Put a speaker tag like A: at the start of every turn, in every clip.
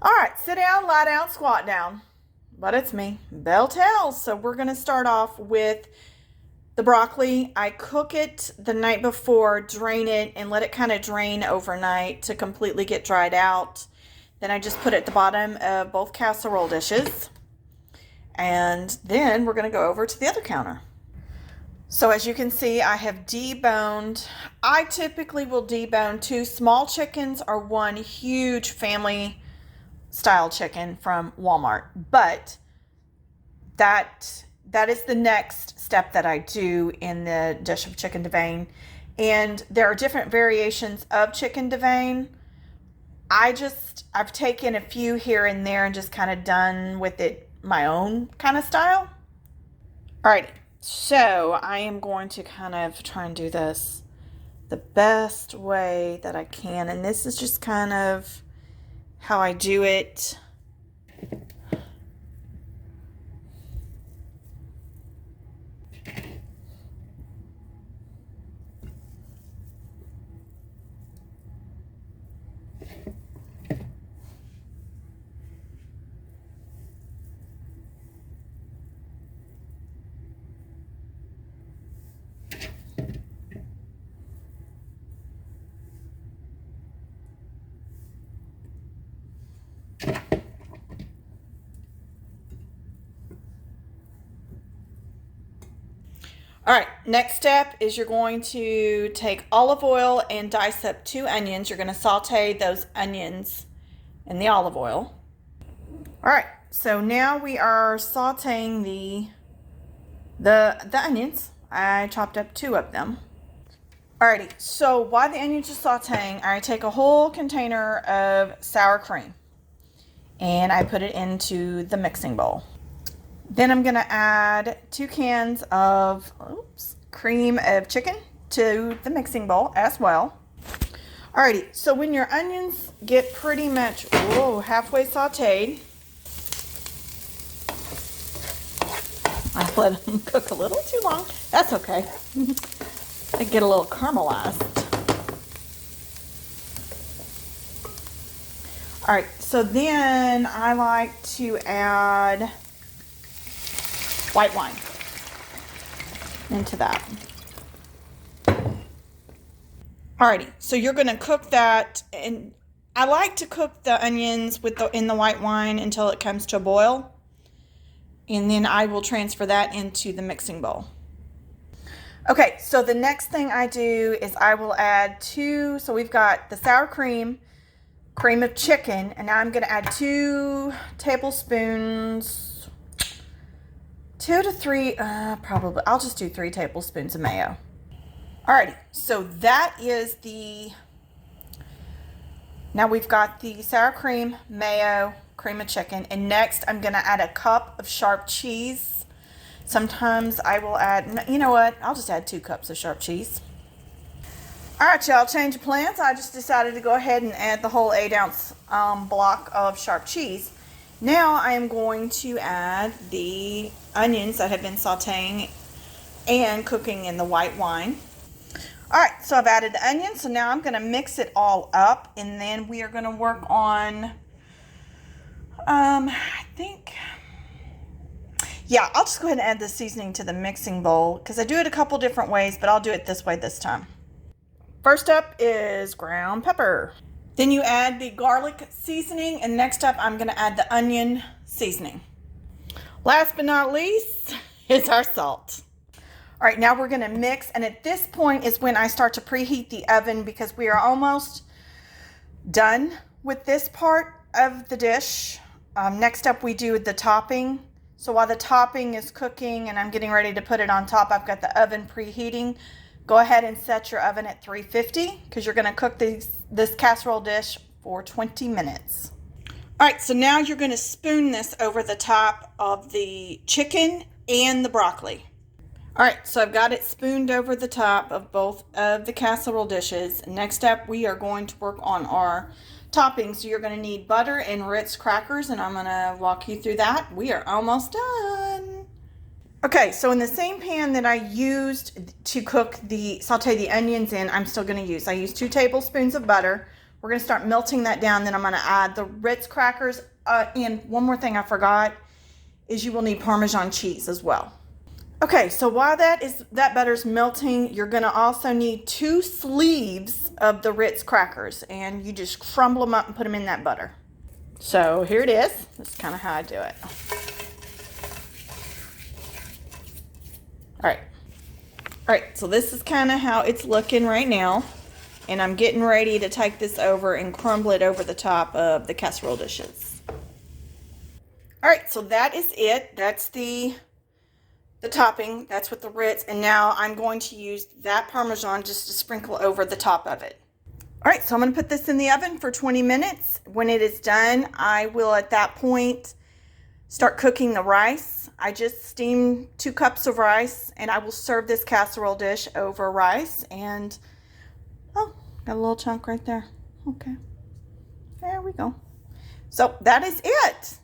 A: All right, sit down, lie down, squat down. But it's me, Belle Tellz. So we're going to start off with the broccoli. I cook it the night before, drain it, and let it kind of drain overnight to completely get dried out. Then I just put it at the bottom of both casserole dishes. And then we're going to go over to the other counter. So as you can see, I have deboned. I typically will debone 2 small chickens or 1 huge family style chicken from Walmart. But that is the next step that I do in the dish of chicken devane. And there are different variations of chicken devane. I've taken a few here and there and just kind of done with it my own kind of style. Alrighty, so I am going to kind of try and do this the best way that I can. And this is just kind of how I do it. All right, next step is you're going to take olive oil and dice up 2 onions. You're going to saute those onions in the olive oil. All right, so now we are sauteing the onions. I chopped up 2 of them. Alrighty, so while the onions are sauteing, I take a whole container of sour cream and I put it into the mixing bowl. Then I'm going to add 2 cans of cream of chicken to the mixing bowl as well. Alrighty, so when your onions get pretty much halfway sauteed, I let them cook a little too long. That's okay. They get a little caramelized. Alright, so then I like to add white wine into that. Alrighty, so you're going to cook that, and I like to cook the onions in the white wine until it comes to a boil, and then I will transfer that into the mixing bowl. Okay, so the next thing I do is I will add 2, so we've got the sour cream of chicken, and now I'm going to add 2 tablespoons, 2 to 3, probably, I'll just do 3 tablespoons of mayo. Alrighty, so that is now we've got the sour cream, mayo, cream of chicken, and next I'm going to add a cup of sharp cheese. Sometimes I will add, you know what, I'll just add 2 cups of sharp cheese. Alright, y'all, change of plans. I just decided to go ahead and add the whole 8-ounce block of sharp cheese. Now I am going to add the onions that have been sauteing and cooking in the white wine. Alright, so I've added the onions, so now I'm going to mix it all up, and then we are going to work on, I'll just go ahead and add the seasoning to the mixing bowl, because I do it a couple different ways, but I'll do it this way this time. First up is ground pepper. Then you add the garlic seasoning, and next up I'm going to add the onion seasoning. Last but not least is our salt. All right, now we're going to mix, and at this point is when I start to preheat the oven, because we are almost done with this part of the dish. Next up we do the topping. So while the topping is cooking and I'm getting ready to put it on top, I've got the oven preheating. Go ahead and set your oven at 350 because you're going to cook this casserole dish for 20 minutes. All right, so now you're going to spoon this over the top of the chicken and the broccoli. All right, so I've got it spooned over the top of both of the casserole dishes. Next up, we are going to work on our toppings. So you're going to need butter and Ritz crackers, and I'm going to walk you through that. We are almost done. Okay, so in the same pan that I used to saute the onions in, I'm still going to use. I used 2 tablespoons of butter, We're going to start melting that down. Then I'm going to add the Ritz crackers. And one more thing I forgot is you will need Parmesan cheese as well. Okay, so while that butter's melting, you're going to also need 2 sleeves of the Ritz crackers, and you just crumble them up and put them in that butter. So here it is. That's kind of how I do it. All right, so this is kind of how it's looking right now, and I'm getting ready to take this over and crumble it over the top of the casserole dishes. All right, so that is it. That's the topping. That's with the Ritz, and now I'm going to use that Parmesan just to sprinkle over the top of it. All right, so I'm going to put this in the oven for 20 minutes. When it is done, I will at that point start cooking the rice. I just steamed 2 cups of rice, and I will serve this casserole dish over rice. And oh, got a little chunk right there. Okay, there we go. So that is it.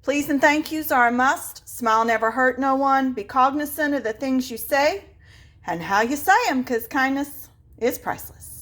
A: Please and thank yous are a must. Smile never hurt no one. Be cognizant of the things you say and how you say them, because kindness is priceless.